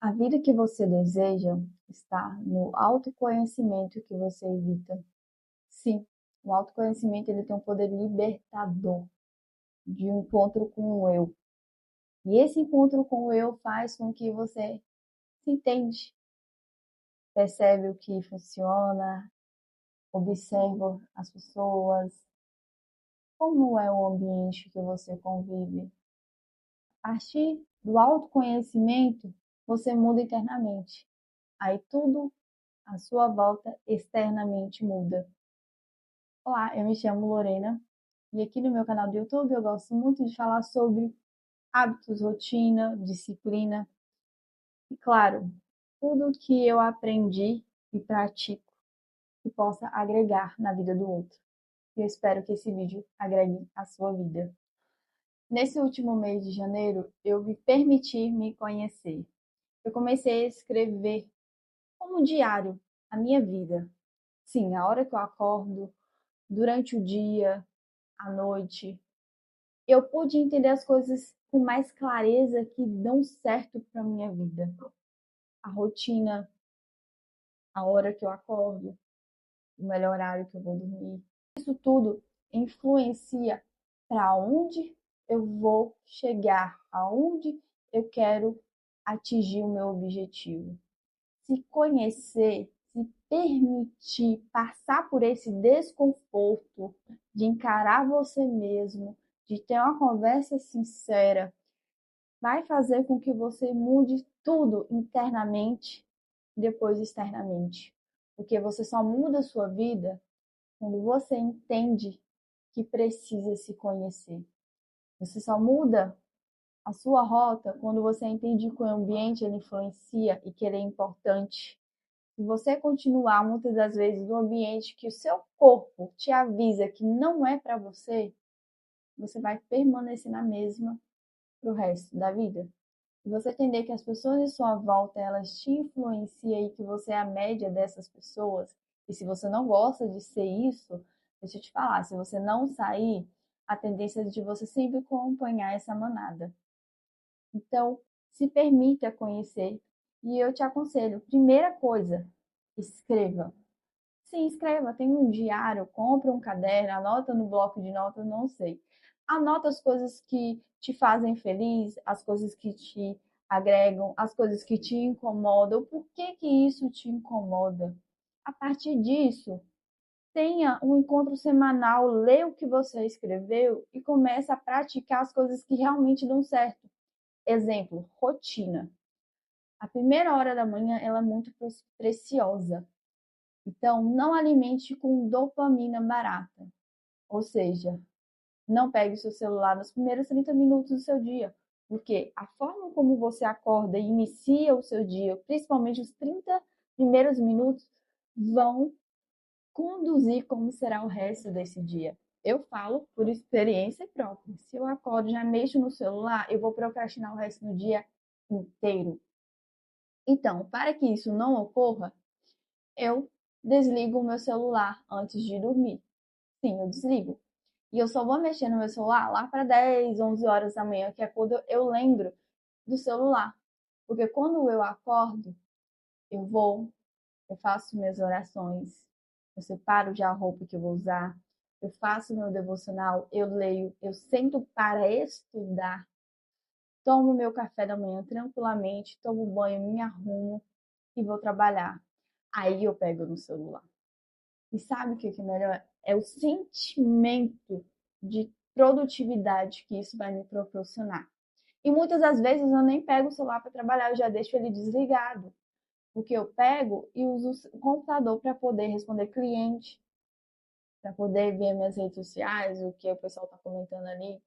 A vida que você deseja está no autoconhecimento que você evita. Sim, o autoconhecimento ele tem um poder libertador de um encontro com o eu. E esse encontro com o eu faz com que você se entende, percebe o que funciona, observa as pessoas, como é o ambiente que você convive. A partir do autoconhecimento, você muda internamente. Aí tudo à sua volta externamente muda. Olá, eu me chamo Lorena e aqui no meu canal do YouTube eu gosto muito de falar sobre hábitos, rotina, disciplina e, claro, tudo que eu aprendi e pratico que possa agregar na vida do outro. Eu espero que esse vídeo agregue a sua vida. Nesse último mês de janeiro, eu me permiti me conhecer. Eu comecei a escrever como diário a minha vida. Sim, a hora que eu acordo, durante o dia, à noite, eu pude entender as coisas com mais clareza que dão certo para minha vida. A rotina, a hora que eu acordo, o melhor horário que eu vou dormir. Isso tudo influencia para onde eu vou chegar, aonde eu quero atingir o meu objetivo. Se conhecer, se permitir passar por esse desconforto de encarar você mesmo, de ter uma conversa sincera, vai fazer com que você mude tudo internamente, depois externamente. Porque você só muda a sua vida quando você entende que precisa se conhecer. Você só muda a sua rota quando você entende que o ambiente ele influencia e que ele é importante. Se você continuar muitas das vezes no ambiente que o seu corpo te avisa que não é para você, você vai permanecer na mesma pro resto da vida. Se você entender que as pessoas em sua volta, elas te influenciam e que você é a média dessas pessoas, e se você não gosta de ser isso, deixa eu te falar, se você não sair, a tendência é de você sempre acompanhar essa manada. Então, se permita conhecer. E eu te aconselho, primeira coisa, escreva. Sim, escreva, tem um diário, compra um caderno, anota no bloco de notas, não sei. Anota as coisas que te fazem feliz, as coisas que te agregam, as coisas que te incomodam. Por que que isso te incomoda? A partir disso, tenha um encontro semanal, lê o que você escreveu e comece a praticar as coisas que realmente dão certo. Exemplo, rotina. A primeira hora da manhã ela é muito preciosa. Então, não alimente com dopamina barata. Ou seja, não pegue o seu celular nos primeiros 30 minutos do seu dia. Porque a forma como você acorda e inicia o seu dia, principalmente os 30 primeiros minutos, vão conduzir como será o resto desse dia. Eu falo por experiência própria. Se eu acordo e já mexo no celular, eu vou procrastinar o resto do dia inteiro. Então, para que isso não ocorra, eu desligo o meu celular antes de dormir. Sim, eu desligo. E eu só vou mexer no meu celular lá para 10, 11 horas da manhã, que é quando eu lembro do celular. Porque quando eu acordo, eu vou, eu faço minhas orações, eu separo já a roupa que eu vou usar, eu faço meu devocional, eu leio, eu sento para estudar, tomo meu café da manhã tranquilamente, tomo banho, me arrumo e vou trabalhar. Aí eu pego no celular. E sabe o que é melhor? É o sentimento de produtividade que isso vai me proporcionar. E muitas das vezes eu nem pego o celular para trabalhar, eu já deixo ele desligado. Porque eu pego e uso o computador para poder responder cliente, para poder ver minhas redes sociais, o que o pessoal está comentando ali.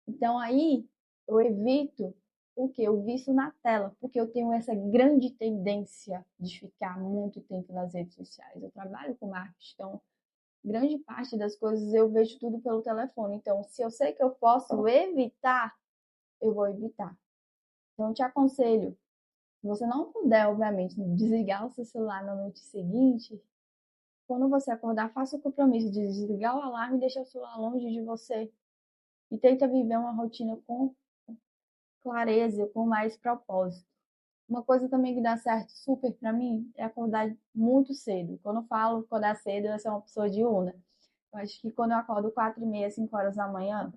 Então aí eu evito o que? O vício na tela, porque eu tenho essa grande tendência de ficar muito tempo nas redes sociais. Eu trabalho com marketing, então grande parte das coisas eu vejo tudo pelo telefone. Então, se eu sei que eu posso evitar, eu vou evitar. Então, eu te aconselho, se você não puder, obviamente, desligar o seu celular na noite seguinte, quando você acordar, faça o compromisso de desligar o alarme e deixar o celular longe de você. E tenta viver uma rotina com clareza, com mais propósito. Uma coisa também que dá certo super pra mim é acordar muito cedo. Quando eu falo acordar cedo, eu sou uma pessoa diurna. Eu acho que quando eu acordo 4h30, 5 horas da manhã,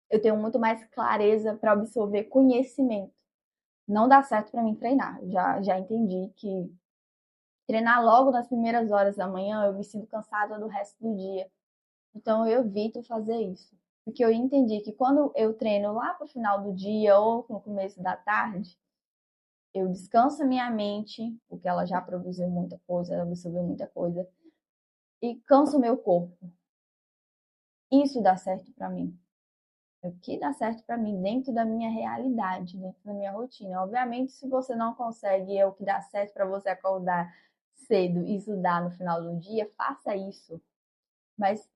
eu tenho muito mais clareza para absorver conhecimento. Não dá certo para mim treinar. Já entendi que treinar logo nas primeiras horas da manhã, eu me sinto cansada do resto do dia. Então eu evito fazer isso. Porque eu entendi que quando eu treino lá pro final do dia ou no começo da tarde, eu descanso a minha mente, porque ela já produziu muita coisa, ela absorveu muita coisa, e canso o meu corpo. Isso dá certo para mim. É o que dá certo para mim dentro da minha realidade, dentro da minha rotina. Obviamente, se você não consegue é o que dá certo para você acordar cedo e estudar no final do dia, faça isso. Mas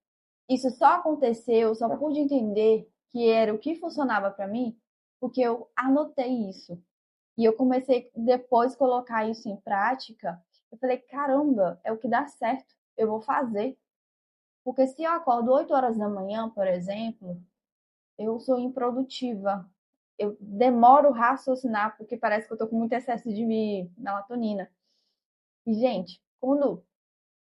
isso só aconteceu, eu só pude entender que era o que funcionava para mim, porque eu anotei isso. E eu comecei depois a colocar isso em prática. Eu falei, caramba, é o que dá certo, eu vou fazer. Porque se eu acordo 8 horas da manhã, por exemplo, eu sou improdutiva. Eu demoro a raciocinar porque parece que eu tô com muito excesso de melatonina. E, gente, quando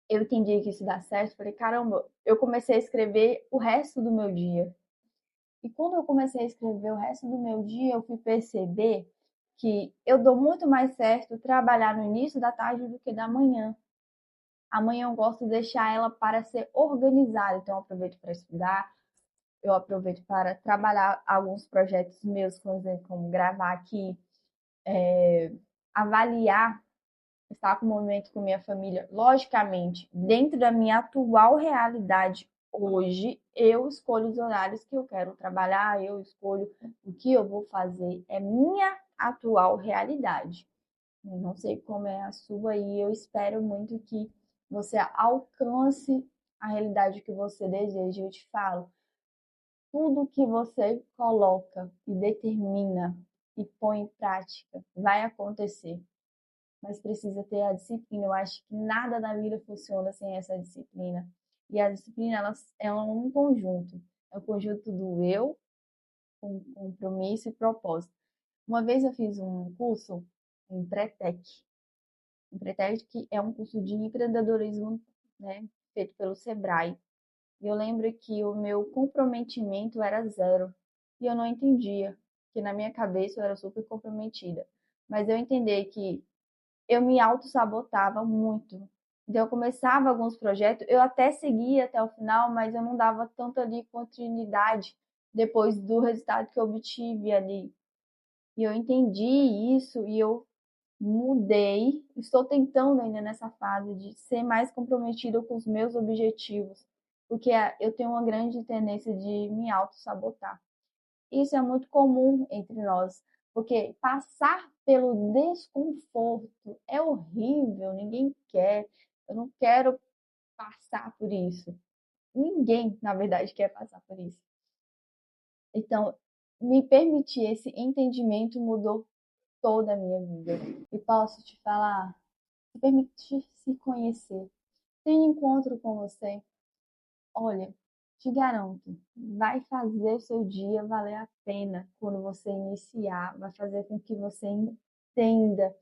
eu entendi que isso dá certo, falei, caramba, eu comecei a escrever o resto do meu dia. E quando eu comecei a escrever o resto do meu dia, eu fui perceber que eu dou muito mais certo trabalhar no início da tarde do que da manhã. Amanhã eu gosto de deixar ela para ser organizada, então eu aproveito para estudar, eu aproveito para trabalhar alguns projetos meus, por exemplo, como gravar aqui, avaliar, estar com o momento com minha família. Logicamente, dentro da minha atual realidade hoje, eu escolho os horários que eu quero trabalhar, eu escolho o que eu vou fazer. É minha atual realidade. Eu não sei como é a sua e eu espero muito que você alcance a realidade que você deseja. Eu te falo, tudo que você coloca e determina e põe em prática vai acontecer, mas precisa ter a disciplina. Eu acho que nada na vida funciona sem essa disciplina. E a disciplina, ela é um conjunto. É o conjunto do eu, com compromisso e propósito. Uma vez eu fiz um curso em Pretec. O Pretec é um curso de empreendedorismo, né, feito pelo Sebrae. E eu lembro que o meu comprometimento era zero. E eu não entendia, que na minha cabeça eu era super comprometida. Mas eu entendi que eu me auto-sabotava muito. Então, eu começava alguns projetos, eu até seguia até o final, mas eu não dava tanta ali continuidade depois do resultado que eu obtive ali. E eu entendi isso e eu mudei. Estou tentando ainda nessa fase de ser mais comprometida com os meus objetivos, porque eu tenho uma grande tendência de me auto-sabotar. Isso é muito comum entre nós, porque passar pelo desconforto é horrível, ninguém quer. Eu não quero passar por isso. Ninguém, na verdade, quer passar por isso. Então, me permitir esse entendimento mudou toda a minha vida. E posso te falar, se permitir se conhecer, ter um encontro com você, olha, te garanto, vai fazer o seu dia valer a pena quando você iniciar, vai fazer com que você entenda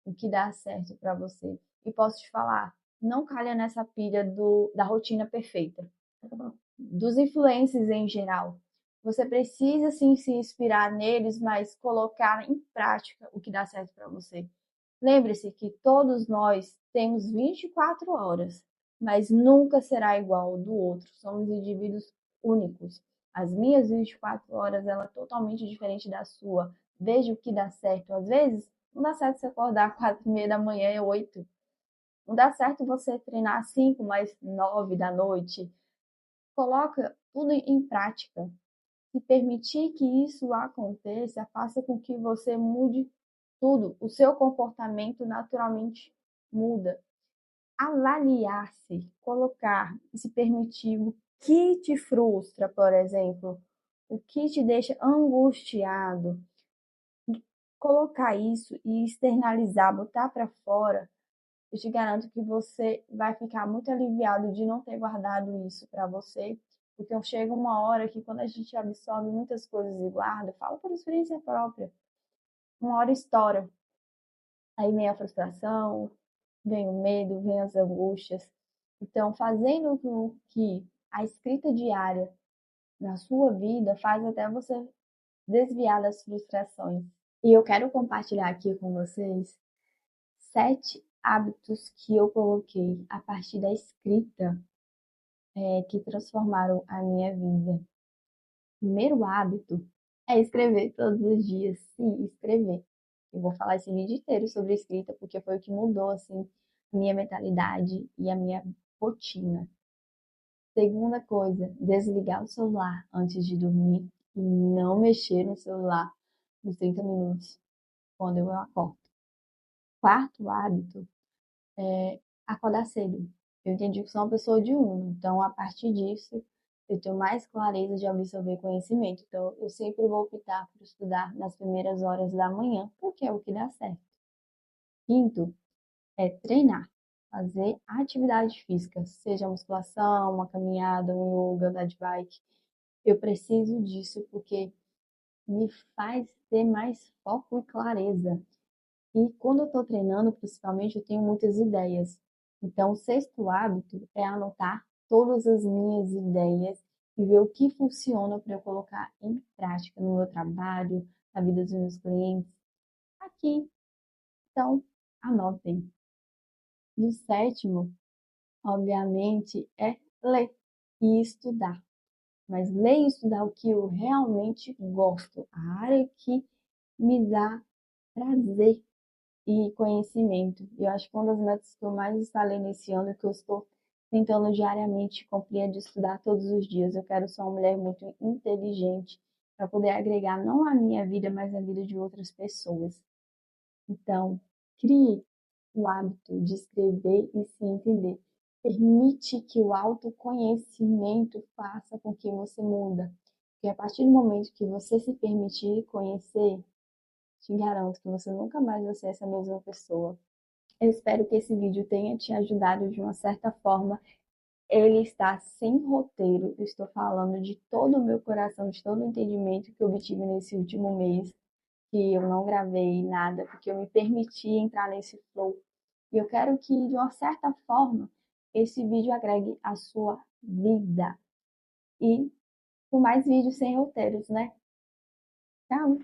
o que dá certo para você. E posso te falar, não calha nessa pilha da rotina perfeita, dos influencers em geral. Você precisa sim se inspirar neles, mas colocar em prática o que dá certo para você. Lembre-se que todos nós temos 24 horas, mas nunca será igual ao do outro. Somos indivíduos únicos. As minhas 24 horas, ela é totalmente diferente da sua. Veja o que dá certo. Às vezes, não dá certo você acordar às 4h30 da manhã e 8. Não dá certo você treinar às 5, mais 9 da noite. Coloca tudo em prática. Se permitir que isso aconteça, faça com que você mude tudo. O seu comportamento naturalmente muda. Avaliar-se, colocar e se permitir o que te frustra, por exemplo, o que te deixa angustiado, e colocar isso e externalizar, botar para fora, eu te garanto que você vai ficar muito aliviado de não ter guardado isso para você, porque chega uma hora que quando a gente absorve muitas coisas e guarda, falo por experiência própria, uma hora estoura. Aí vem a frustração, vem o medo, vem as angústias. Então, fazendo com que a escrita diária na sua vida faz até você desviar das frustrações. E eu quero compartilhar aqui com vocês 7 hábitos que eu coloquei a partir da escrita, que transformaram a minha vida. Primeiro hábito é escrever todos os dias. Sim, escrever. Eu vou falar esse vídeo inteiro sobre escrita porque foi o que mudou assim a minha mentalidade e a minha rotina. Segunda coisa, desligar o celular antes de dormir e não mexer no celular nos 30 minutos quando eu acordo. Quarto hábito é acordar cedo. Eu entendi que sou uma pessoa diurna, então a partir disso eu tenho mais clareza de absorver conhecimento. Então eu sempre vou optar por estudar nas primeiras horas da manhã, porque é o que dá certo. Quinto é treinar, fazer atividade física, seja musculação, uma caminhada, um yoga, andar de bike. Eu preciso disso porque me faz ter mais foco e clareza. E quando eu estou treinando, principalmente, eu tenho muitas ideias. Então, o sexto hábito é anotar todas as minhas ideias e ver o que funciona para eu colocar em prática no meu trabalho, na vida dos meus clientes. Aqui, então, anotem. E o sétimo, obviamente, é ler e estudar. Mas ler e estudar o que eu realmente gosto, a área que me dá prazer e conhecimento. Eu acho que uma das metas que eu mais instalei nesse ano, que eu estou tentando diariamente cumprir, é de estudar todos os dias. Eu quero ser uma mulher muito inteligente para poder agregar não a minha vida, mas a vida de outras pessoas. Então, crie o hábito de escrever e se entender. Permite que o autoconhecimento faça com que você muda. Porque a partir do momento que você se permitir conhecer, te garanto que você nunca mais vai ser essa mesma pessoa. Eu espero que esse vídeo tenha te ajudado de uma certa forma. Ele está sem roteiro. Eu estou falando de todo o meu coração, de todo o entendimento que eu obtive nesse último mês, que eu não gravei nada, porque eu me permiti entrar nesse flow. E eu quero que, de uma certa forma, esse vídeo agregue a sua vida. E com mais vídeos sem roteiros, né? Tchau!